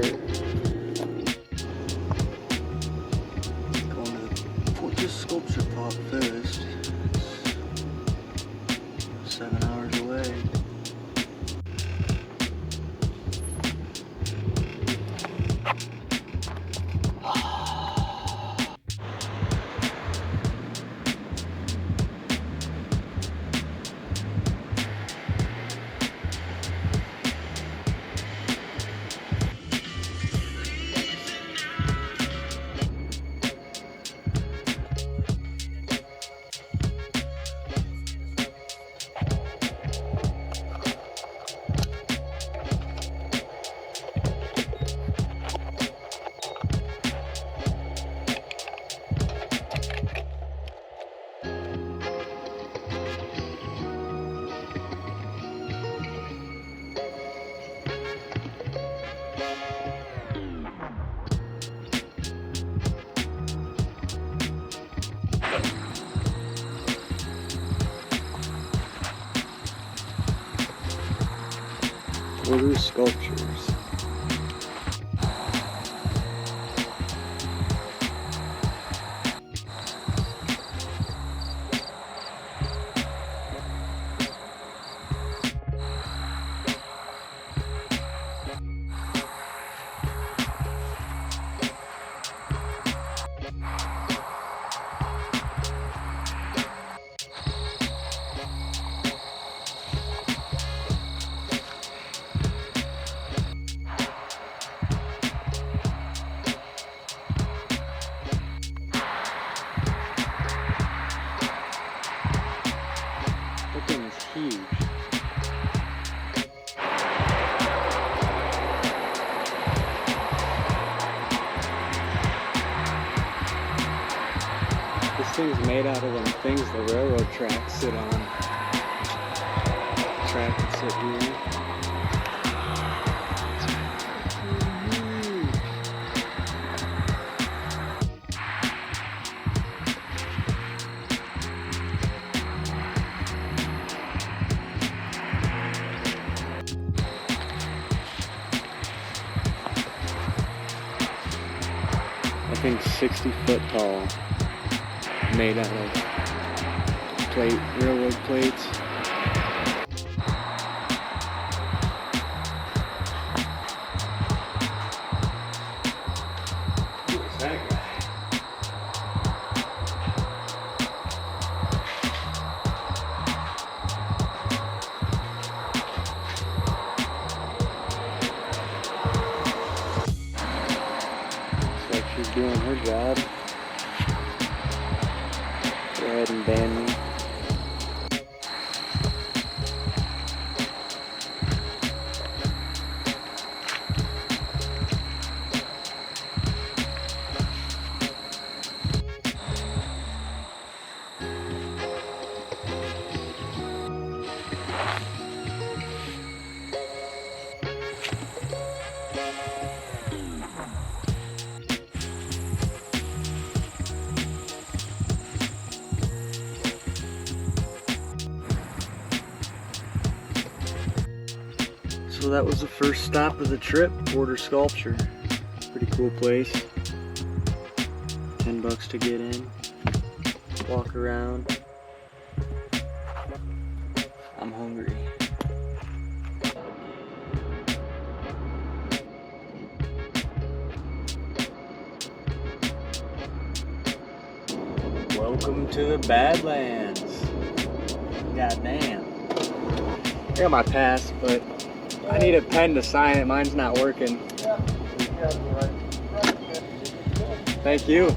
sir. Going to put this sculpture pot first. It's 7 hours away. Order sculptures. That thing is huge. This thing's made out of them things the railroad tracks sit on. Track and sit here. I think 60 foot tall, made out of railroad plates. Who's that guy? She's doing her job. Go ahead and ban me. So that was the first stop of the trip, Border Sculpture. Pretty cool place. $10 to get in. Walk around. I'm hungry. Welcome to the Badlands. Goddamn. I got my pass, but I need a pen to sign it. Mine's not working. Thank you.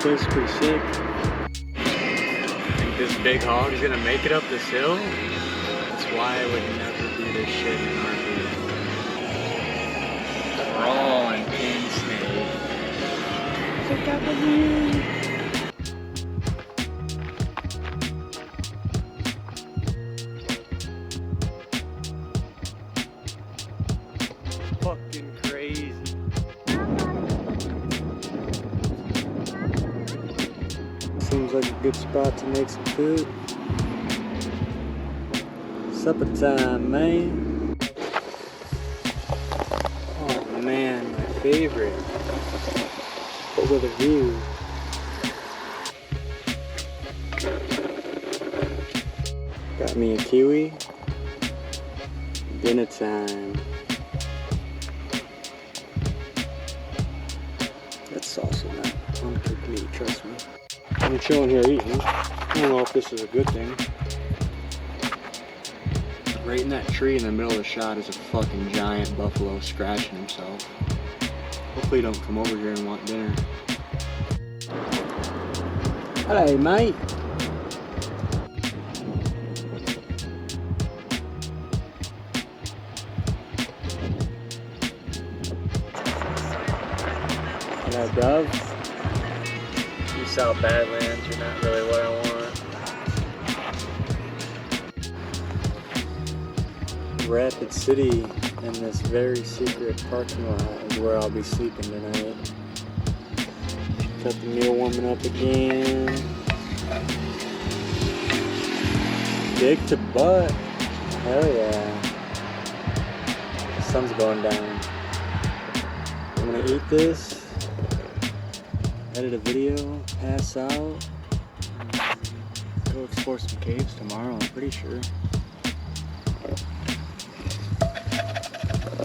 place is pretty sick. Think this big hog is gonna make it up this hill? That's why I would never do this shit in RV. Raw and pin snake. Pick up a view. Fucking crazy. Seems like a good spot to make some food. Supper time, man. Oh man, my favorite. But with a view. Got me a kiwi. Dinner time. That's also not uncooked meat, trust me. I'm chilling here eating. I don't know if this is a good thing. Right in that tree in the middle of the shot is a fucking giant buffalo scratching himself. Hopefully he don't come over here and want dinner. Hello, mate. Hello, dove. South Badlands, you're not really what I want. Rapid City and this very secret parking lot is where I'll be sleeping tonight. Got the meal warming up again. Dick to butt. Hell yeah. The sun's going down. I'm gonna eat this. Edit a video, pass out, go explore some caves tomorrow, I'm pretty sure.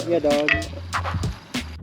Yeah, dog.